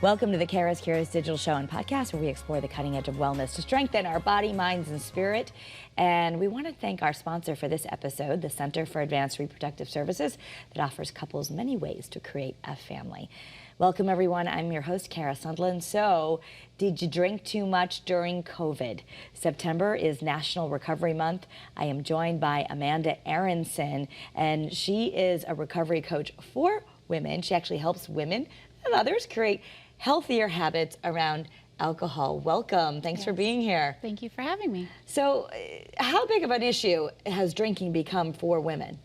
Welcome to the CURES digital show and podcast, where we explore the cutting edge of wellness to strengthen our body, minds, and spirit. And we want to thank our sponsor for this episode, the Center for Advanced Reproductive Services, that offers couples many ways to create a family. Welcome, everyone. I'm your host, Kara Sundlin. So, did you drink too much during COVID? September is National Recovery Month. I am joined by Amanda Aronson, and she is a recovery coach for women. She actually helps women and others create healthier habits around alcohol. Welcome. Thanks for being here. Thank you for having me. So, how big of an issue has drinking become for women?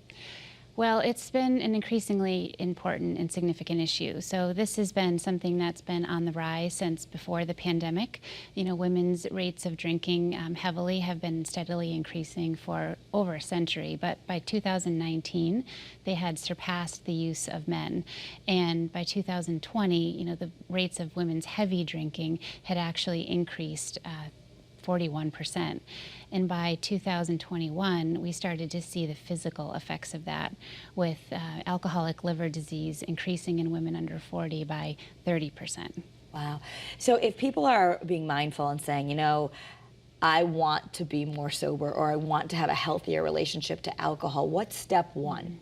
Well, it's been an increasingly important and significant issue. So this has been something that's been on the rise since before the pandemic. You know, women's rates of drinking heavily have been steadily increasing for over a century, but by 2019, they had surpassed the use of men. And by 2020, you know, the rates of women's heavy drinking had actually increased 41%. And by 2021, we started to see the physical effects of that, with alcoholic liver disease increasing in women under 40 by 30%. Wow. So if people are being mindful and saying, you know, I want to be more sober, or I want to have a healthier relationship to alcohol, what's step one?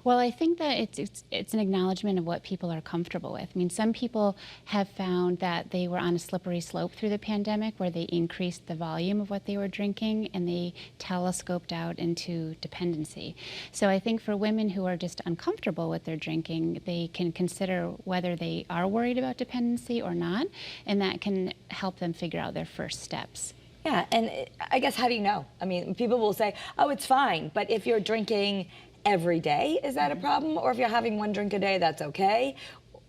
Well, I think that it's an acknowledgement of what people are comfortable with. I mean, some people have found that they were on a slippery slope through the pandemic, where they increased the volume of what they were drinking and they telescoped out into dependency. So I think for women who are just uncomfortable with their drinking, they can consider whether they are worried about dependency or not, and that can help them figure out their first steps. Yeah, and I guess, how do you know? I mean, people will say, oh, it's fine, but if you're drinking every day, is that a problem? Or if you're having one drink a day, that's okay?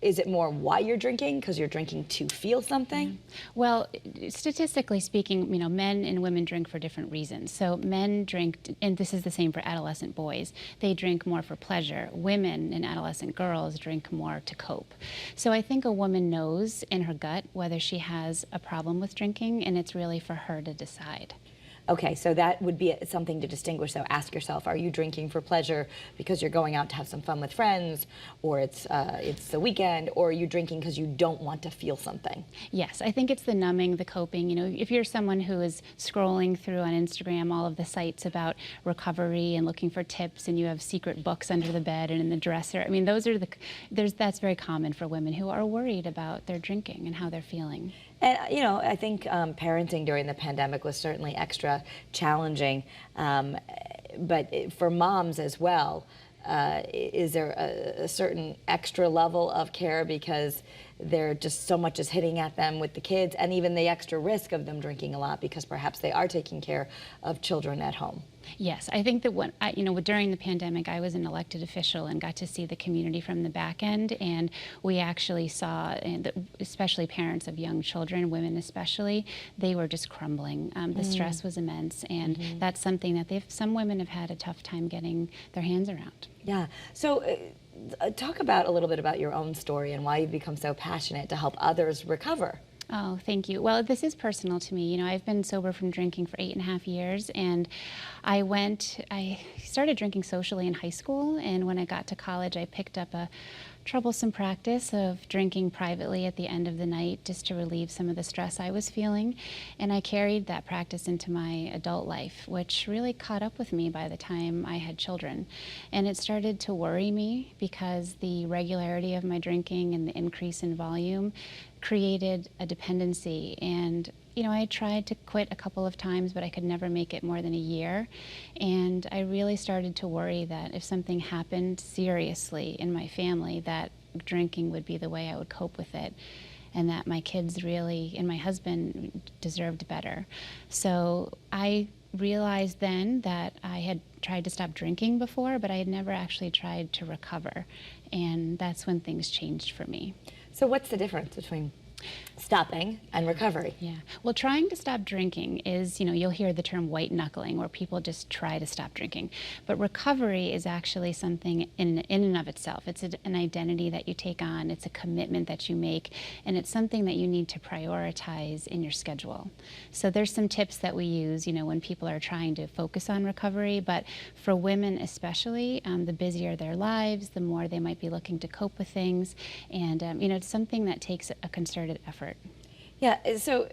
Is it more why you're drinking? Because you're drinking to feel something? Well, statistically speaking, you know, men and women drink for different reasons. So men drink, and this is the same for adolescent boys, they drink more for pleasure. Women and adolescent girls drink more to cope. So I think a woman knows in her gut whether she has a problem with drinking, and it's really for her to decide. Okay, so that would be something to distinguish. So ask yourself, are you drinking for pleasure because you're going out to have some fun with friends, or it's the weekend, or are you drinking because you don't want to feel something? Yes, I think it's the numbing, the coping. You know, if you're someone who is scrolling through on Instagram all of the sites about recovery and looking for tips, and you have secret books under the bed and in the dresser, I mean, that's very common for women who are worried about their drinking and how they're feeling. And, you know, I think parenting during the pandemic was certainly extra challenging, but for moms as well, is there a certain extra level of care because they're just so much is hitting at them with the kids, and even the extra risk of them drinking a lot because perhaps they are taking care of children at home? Yes, I think that during the pandemic, I was an elected official and got to see the community from the back end, and we actually saw, especially parents of young children, women especially, they were just crumbling. The stress was immense, and that's something that some women have had a tough time getting their hands around. Yeah. So talk about a little bit about your own story and why you've become so passionate to help others recover. Oh, thank you. Well, this is personal to me. You know, I've been sober from drinking for 8.5 years, and I started drinking socially in high school, and when I got to college, I picked up a troublesome practice of drinking privately at the end of the night just to relieve some of the stress I was feeling. And I carried that practice into my adult life, which really caught up with me by the time I had children. And it started to worry me because the regularity of my drinking and the increase in volume created a dependency. And you know, I tried to quit a couple of times, but I could never make it more than a year. And I really started to worry that if something happened seriously in my family, that drinking would be the way I would cope with it, and that my kids really, and my husband, deserved better. So I realized then that I had tried to stop drinking before, but I had never actually tried to recover. And that's when things changed for me. So what's the difference between stopping and recovery. Yeah. Well, trying to stop drinking is, you'll hear the term white knuckling, where people just try to stop drinking. But recovery is actually something in and of itself. It's an identity that you take on. It's a commitment that you make, and it's something that you need to prioritize in your schedule. So there's some tips that we use, when people are trying to focus on recovery. But for women especially, the busier their lives, the more they might be looking to cope with things. And, it's something that takes a concerted effort. Yeah, so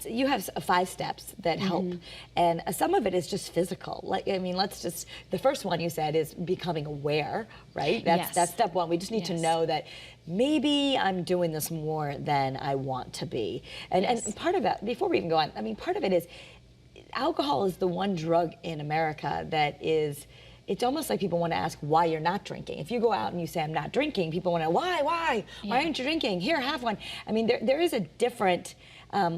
you have 5 steps that help, and some of it is just physical. The first one you said is becoming aware, right? That's step 1. We just need to know that maybe I'm doing this more than I want to be. And part of it, before we even go on, part of it is alcohol is the one drug in America that is, it's almost like people want to ask why you're not drinking. If you go out and you say, I'm not drinking, people want to, why aren't you drinking? Here, have one. There is a different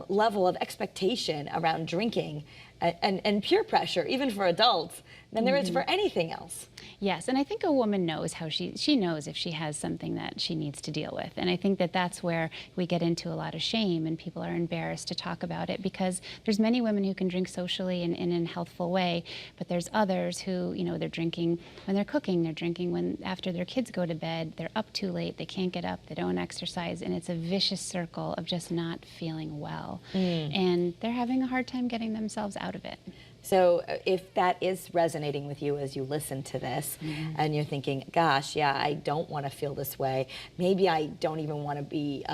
level of expectation around drinking and peer pressure, even for adults, than there is for anything else. Yes, and I think a woman knows how she knows if she has something that she needs to deal with. And I think that that's where we get into a lot of shame, and people are embarrassed to talk about it, because there's many women who can drink socially and in a healthful way, but there's others who, they're drinking when they're cooking, they're drinking when after their kids go to bed, they're up too late, they can't get up, they don't exercise, and it's a vicious circle of just not feeling well. And they're having a hard time getting themselves out of it. So if that is resonating with you as you listen to this, and you're thinking, gosh, yeah, I don't want to feel this way. Maybe I don't even want to be,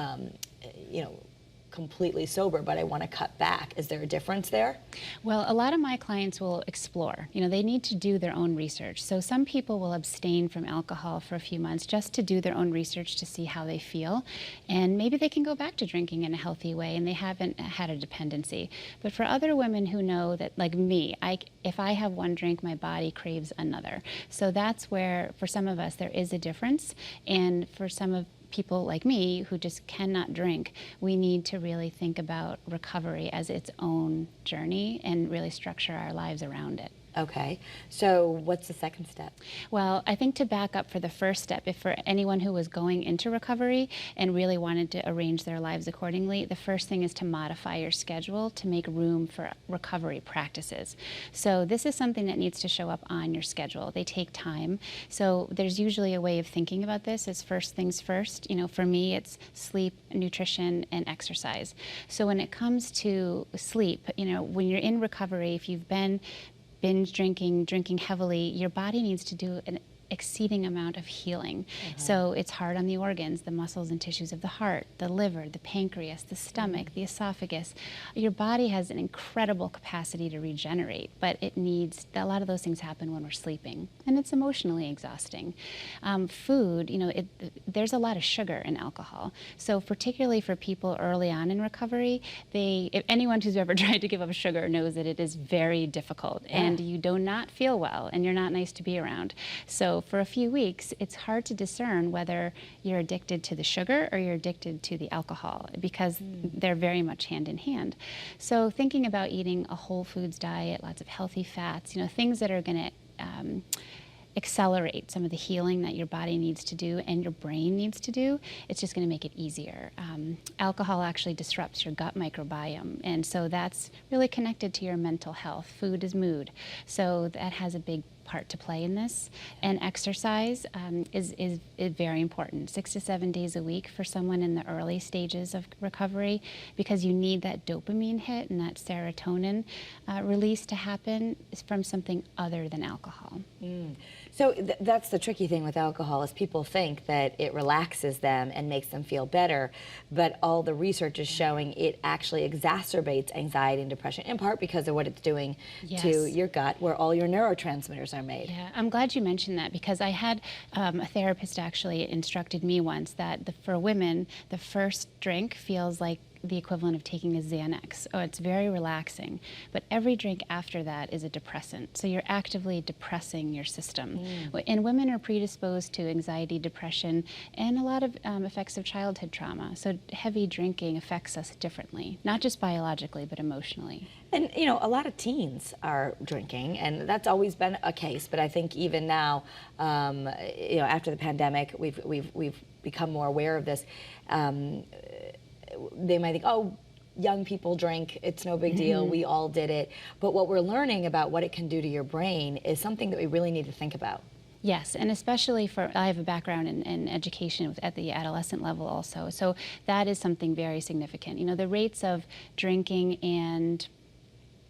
completely sober, but I want to cut back. Is there a difference there? Well, a lot of my clients will explore. They need to do their own research. So some people will abstain from alcohol for a few months just to do their own research to see how they feel. And maybe they can go back to drinking in a healthy way and they haven't had a dependency. But for other women who know that, like me, if I have one drink, my body craves another. So that's where, for some of us, there is a difference. And for some of people like me who just cannot drink, we need to really think about recovery as its own journey and really structure our lives around it. Okay, so what's the second step? Well, I think to back up for the first step, if for anyone who was going into recovery and really wanted to arrange their lives accordingly, the first thing is to modify your schedule to make room for recovery practices. So this is something that needs to show up on your schedule. They take time. So there's usually a way of thinking about this as first things first. For me, it's sleep, nutrition, and exercise. So when it comes to sleep, when you're in recovery, if you've been binge drinking heavily, your body needs to do an exceeding amount of healing. So it's hard on the organs, the muscles and tissues of the heart, the liver, the pancreas, the stomach, the esophagus. Your body has an incredible capacity to regenerate, but a lot of those things happen when we're sleeping, and it's emotionally exhausting. Food, there's a lot of sugar in alcohol. So particularly for people early on in recovery, if anyone who's ever tried to give up sugar knows that it is very difficult, and you do not feel well, and you're not nice to be around. So for a few weeks, it's hard to discern whether you're addicted to the sugar or you're addicted to the alcohol, because they're very much hand in hand. So thinking about eating a whole foods diet, lots of healthy fats, things that are going to accelerate some of the healing that your body needs to do and your brain needs to do, it's just going to make it easier. Alcohol actually disrupts your gut microbiome, and so that's really connected to your mental health. Food is mood, so that has a big part to play in this. And exercise is very important. 6 to 7 days a week for someone in the early stages of recovery, because you need that dopamine hit and that serotonin release to happen from something other than alcohol. So that's the tricky thing with alcohol, is people think that it relaxes them and makes them feel better, but all the research is showing it actually exacerbates anxiety and depression, in part because of what it's doing to your gut, where all your neurotransmitters are made. Yeah, I'm glad you mentioned that, because I had a therapist actually instructed me once that for women, the first drink feels like the equivalent of taking a Xanax. Oh, it's very relaxing. But every drink after that is a depressant. So you're actively depressing your system. And women are predisposed to anxiety, depression, and a lot of effects of childhood trauma. So heavy drinking affects us differently, not just biologically, but emotionally. And a lot of teens are drinking, and that's always been a case. But I think even now, after the pandemic, we've become more aware of this. they might think, oh, young people drink, it's no big deal, we all did it. But what we're learning about what it can do to your brain is something that we really need to think about. Yes, and especially I have a background in education at the adolescent level also, so that is something very significant. You know, the rates of drinking and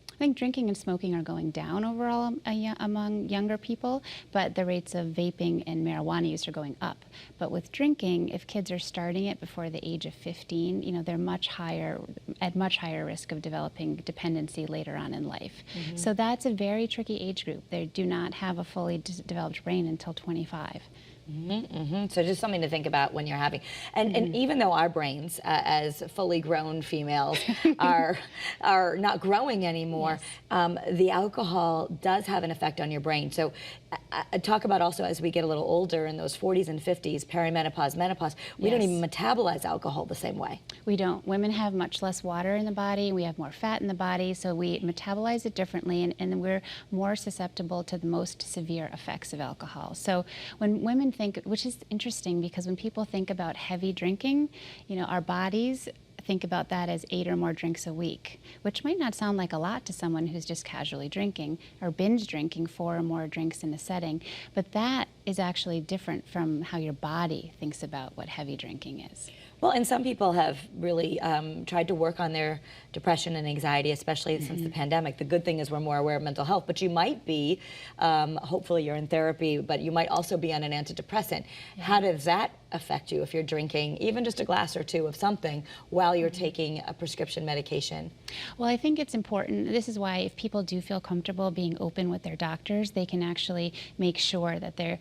I think drinking and smoking are going down overall among younger people, but the rates of vaping and marijuana use are going up. But with drinking, if kids are starting it before the age of 15, you know, they're at much higher risk of developing dependency later on in life. So that's a very tricky age group. They do not have a fully developed brain until 25. So just something to think about when you're having, and even though our brains as fully grown females are not growing anymore, the alcohol does have an effect on your brain. So talk about also as we get a little older in those 40s and 50s, perimenopause, menopause, we don't even metabolize alcohol the same way. We don't. Women have much less water in the body, we have more fat in the body, so we metabolize it differently, and we're more susceptible to the most severe effects of alcohol. So when women think, which is interesting because when people think about heavy drinking, you know, our bodies think about that as 8 or more drinks a week, which might not sound like a lot to someone who's just casually drinking or binge drinking 4 or more drinks in a setting, but that is actually different from how your body thinks about what heavy drinking is. Well, and some people have really tried to work on their depression and anxiety, especially since the pandemic. The good thing is we're more aware of mental health, but you might be, hopefully you're in therapy, but you might also be on an antidepressant. How does that affect you if you're drinking even just a glass or two of something while you're taking a prescription medication? Well, I think it's important. This is why if people do feel comfortable being open with their doctors, they can actually make sure that they're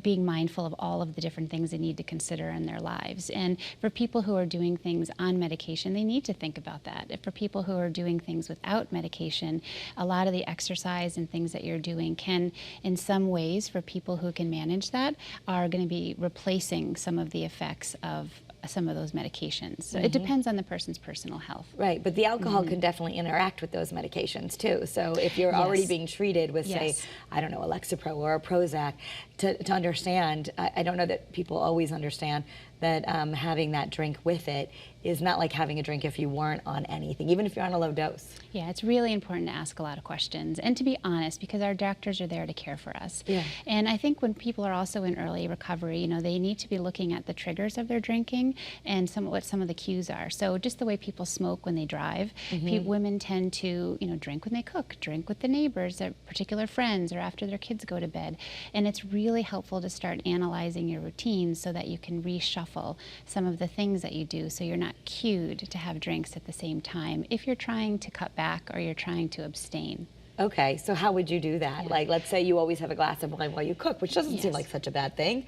being mindful of all of the different things they need to consider in their lives. And for people who are doing things on medication, they need to think about that. If for people who are doing things without medication, a lot of the exercise and things that you're doing can, in some ways, for people who can manage that, are going to be replacing some of the effects of some of those medications. So it depends on the person's personal health. Right, but the alcohol can definitely interact with those medications too. So if you're already being treated with, say, I don't know, a Lexapro or a Prozac, to understand, I don't know that people always understand that having that drink with it is not like having a drink if you weren't on anything, even if you're on a low dose. Yeah, it's really important to ask a lot of questions and to be honest, because our doctors are there to care for us. Yeah. And I think when people are also in early recovery, you know, they need to be looking at the triggers of their drinking and what some of the cues are. So just the way people smoke when they drive, women tend to, you know, drink when they cook, drink with the neighbors, their particular friends, or after their kids go to bed. And it's really helpful to start analyzing your routines so that you can reshuffle some of the things that you do so you're not cued to have drinks at the same time if you're trying to cut back or you're trying to abstain. Okay, so how would you do that? Like, let's say you always have a glass of wine while you cook, which doesn't seem like such a bad thing,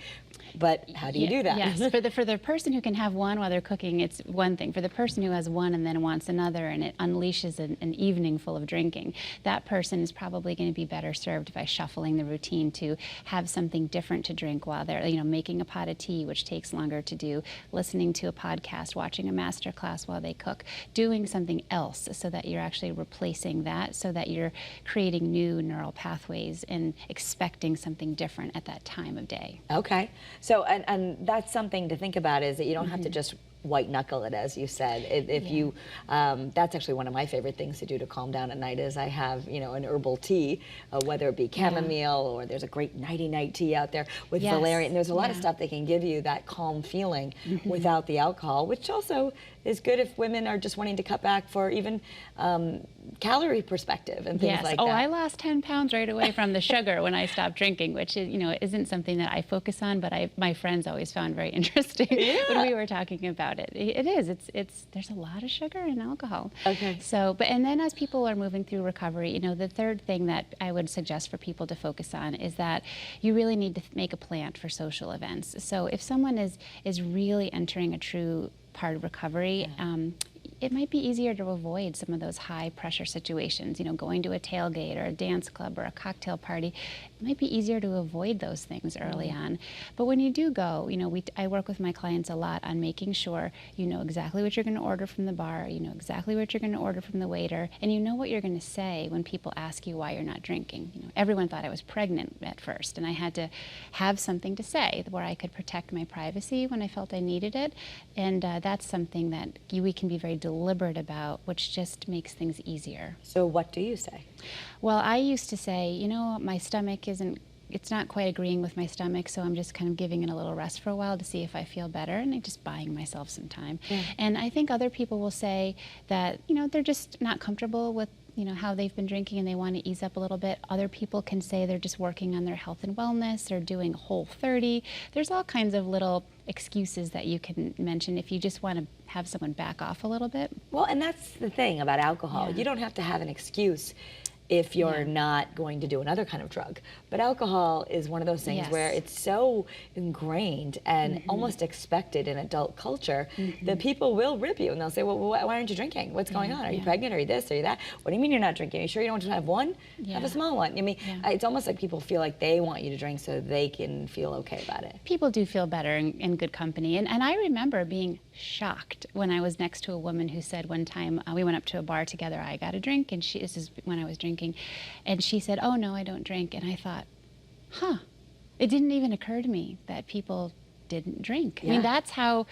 but how do you do that? Yes, for the person who can have one while they're cooking, it's one thing. For the person who has one and then wants another and it unleashes an evening full of drinking, that person is probably going to be better served by shuffling the routine to have something different to drink while they're, you know, making a pot of tea, which takes longer to do, listening to a podcast, watching a master class while they cook, doing something else so that you're actually replacing that, so that you're creating new neural pathways and expecting something different at that time of day. Okay. So, and that's something to think about, is that you don't have to just white knuckle it, as you said. If you, that's actually one of my favorite things to do to calm down at night, is I have, you know, an herbal tea, whether it be chamomile or there's a great nighty-night tea out there with valerian. And there's a lot of stuff that can give you that calm feeling without the alcohol, which also is good if women are just wanting to cut back for even calorie perspective and things like that. Oh, I lost 10 pounds right away from the sugar when I stopped drinking, which is, you know, isn't something that I focus on, but my friends always found very interesting when we were talking about it. It is. It's there's a lot of sugar in alcohol. Okay. So, and then as people are moving through recovery, you know, the third thing that I would suggest for people to focus on is that you really need to make a plan for social events. So if someone is really entering a true part of recovery, it might be easier to avoid some of those high pressure situations, going to a tailgate or a dance club or a cocktail party. It might be easier to avoid those things early on. But when you do go, I work with my clients a lot on making sure you know exactly what you're going to order from the bar, you know exactly what you're going to order from the waiter, and you know what you're going to say when people ask you why you're not drinking. Everyone thought I was pregnant at first, and I had to have something to say where I could protect my privacy when I felt I needed it. And that's something that we can be very deliberate about, which just makes things easier. So what do you say? Well, I used to say, my stomach it's not quite agreeing with my stomach, so I'm just kind of giving it a little rest for a while to see if I feel better, and I'm just buying myself some time. And I think other people will say that, they're just not comfortable with how they've been drinking and they want to ease up a little bit. Other people can say they're just working on their health and wellness, they're doing Whole30. There's all kinds of little excuses that you can mention if you just want to have someone back off a little bit. Well, and that's the thing about alcohol. You don't have to have an excuse if you're not going to do another kind of drug. But alcohol is one of those things where it's so ingrained and almost expected in adult culture that people will rip you and they'll say, well, why aren't you drinking? What's going on? Are you pregnant? Are you this? Are you that? What do you mean you're not drinking? Are you sure you don't want to have one? Have a small one. I mean, it's almost like people feel like they want you to drink so they can feel okay about it. People do feel better in good company. And I remember being shocked when I was next to a woman who said one time, we went up to a bar together, I got a drink, and this is when I was drinking, and she said, oh no, I don't drink. And I thought, it didn't even occur to me that people didn't drink. I mean, that's how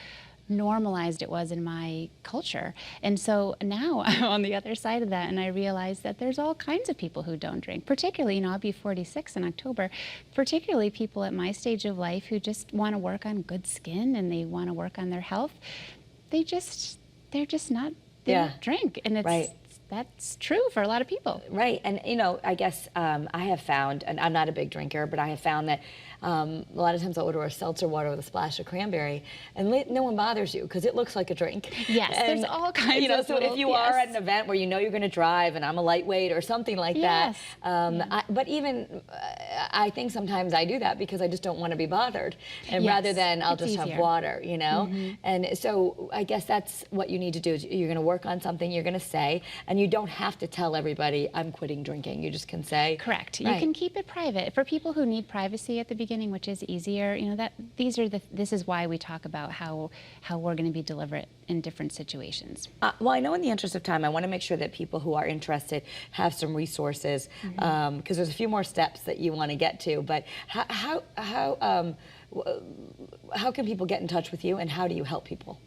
normalized it was in my culture. And so now I'm on the other side of that, and I realize that there's all kinds of people who don't drink, particularly, I'll be 46 in October, particularly people at my stage of life who just want to work on good skin and they want to work on their health. They're just not, they don't drink. And it's, that's true for a lot of people. Right, and I guess I have found, and I'm not a big drinker, but I have found that a lot of times I'll order a seltzer water with a splash of cranberry, and no one bothers you because it looks like a drink. Yes, and, there's all kinds of so if you are at an event where you're going to drive and I'm a lightweight or something like that, but even I think sometimes I do that because I just don't want to be bothered, and rather than I'll just have water, And so I guess that's what you need to do. Is you're going to work on something, you're going to say, and you don't have to tell everybody I'm quitting drinking. You just can say. Correct. You can keep it private. For people who need privacy at the beginning, which is easier, this is why we talk about how we're going to be deliberate in different situations. Well, I know in the interest of time, I want to make sure that people who are interested have some resources, because there's a few more steps that you want to get to. But how can people get in touch with you, and how do you help people?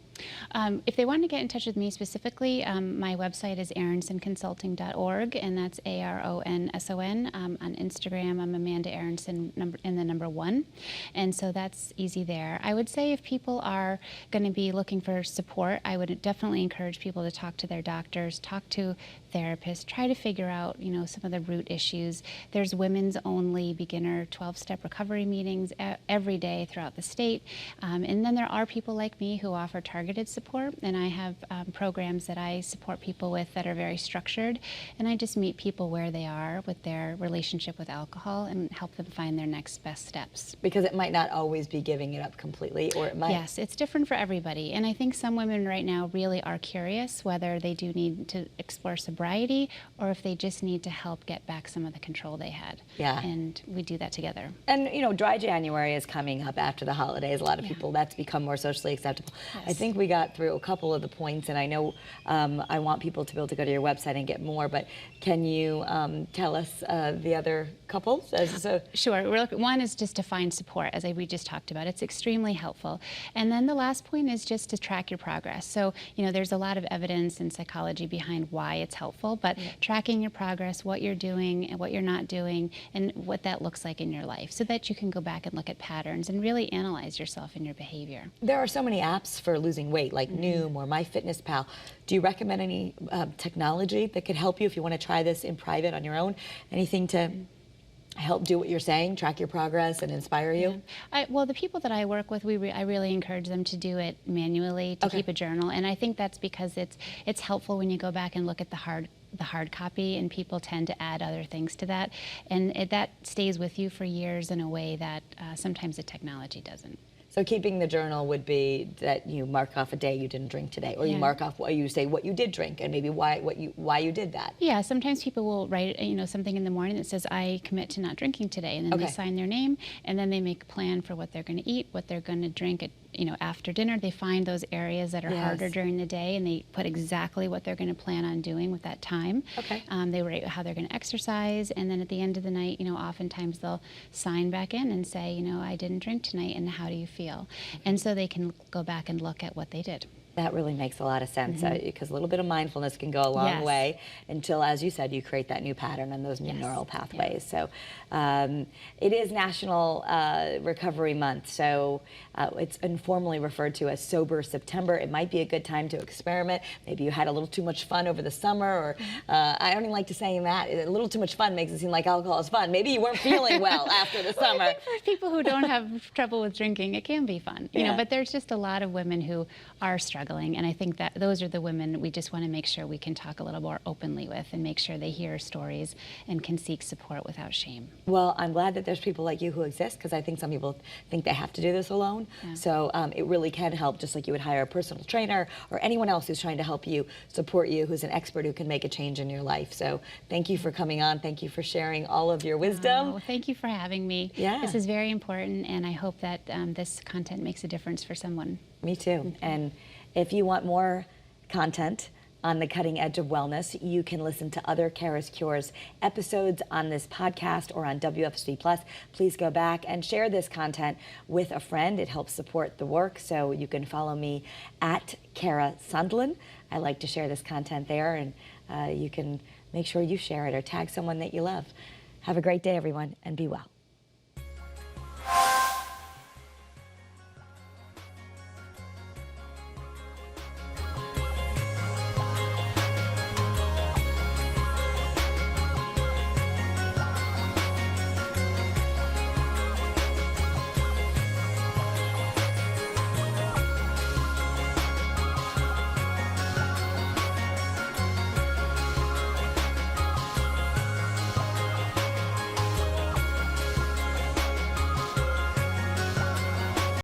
If they want to get in touch with me specifically, my website is aronsonconsulting.org, and that's ARONSON. On Instagram, I'm Amanda Aronson in the number 1, and so that's easy there. I would say if people are going to be looking for support, I would definitely encourage people to talk to their doctors, talk to therapists, try to figure out, some of the root issues. There's women's only beginner 12-step recovery meetings every day throughout the state, and then there are people like me who offer targeted support, and I have programs that I support people with that are very structured, and I just meet people where they are with their relationship with alcohol and help them find their next best steps. Because it might not always be giving it up completely, or it might. Yes, it's different for everybody, and I think some women right now really are curious whether they do need to explore sobriety or if they just need to help get back some of the control they had. And we do that together. And dry January is coming up after the holidays. A lot of people, that's become more socially acceptable. I think we got through a couple of the points, and I know I want people to be able to go to your website and get more, but can you tell us the other couples? Sure. One is just to find support, as we just talked about. It's extremely helpful. And then the last point is just to track your progress. So, there's a lot of evidence and psychology behind why it's helpful, but tracking your progress, what you're doing and what you're not doing, and what that looks like in your life, so that you can go back and look at patterns and really analyze yourself and your behavior. There are so many apps for losing weight, like Noom or MyFitnessPal. Do you recommend any technology that could help you if you want to try this in private on your own? Anything to help do what you're saying, track your progress, and inspire you? Well, the people that I work with, I really encourage them to do it manually, to keep a journal, and I think that's because it's helpful when you go back and look at the hard copy, and people tend to add other things to that, and that stays with you for years in a way that sometimes the technology doesn't. So keeping the journal would be that you mark off a day you didn't drink today, or you Yeah. mark off what you say what you did drink and maybe why you did that. Yeah, sometimes people will write, something in the morning that says, I commit to not drinking today, and then they sign their name, and then they make a plan for what they're going to eat, what they're going to drink at, after dinner. They find those areas that are harder during the day, and they put exactly what they're going to plan on doing with that time. Okay. They write how they're going to exercise, and then at the end of the night, oftentimes they'll sign back in and say, I didn't drink tonight, and how do you feel? And so they can go back and look at what they did. That really makes a lot of sense, because a little bit of mindfulness can go a long way until, as you said, you create that new pattern and those new neural pathways. So it is National Recovery Month, so it's informally referred to as Sober September. It might be a good time to experiment. Maybe you had a little too much fun over the summer, or I don't even like to saying that. A little too much fun makes it seem like alcohol is fun. Maybe you weren't feeling well after the summer. I think for people who don't have trouble with drinking, it can be fun. But there's just a lot of women who are struggling. And I think that those are the women we just want to make sure we can talk a little more openly with and make sure they hear stories and can seek support without shame. Well, I'm glad that there's people like you who exist, because I think some people think they have to do this alone. So it really can help, just like you would hire a personal trainer or anyone else who's trying to help you, support you, who's an expert who can make a change in your life. So thank you for coming on. Thank you for sharing all of your wisdom. Well, thank you for having me. Yeah. This is very important, and I hope that this content makes a difference for someone. Me too. And if you want more content on the cutting edge of wellness, you can listen to other CURES episodes on this podcast or on WFSB Plus. Please go back and share this content with a friend. It helps support the work. So you can follow me at Kara Sundlin. I like to share this content there, and you can make sure you share it or tag someone that you love. Have a great day, everyone, and be well.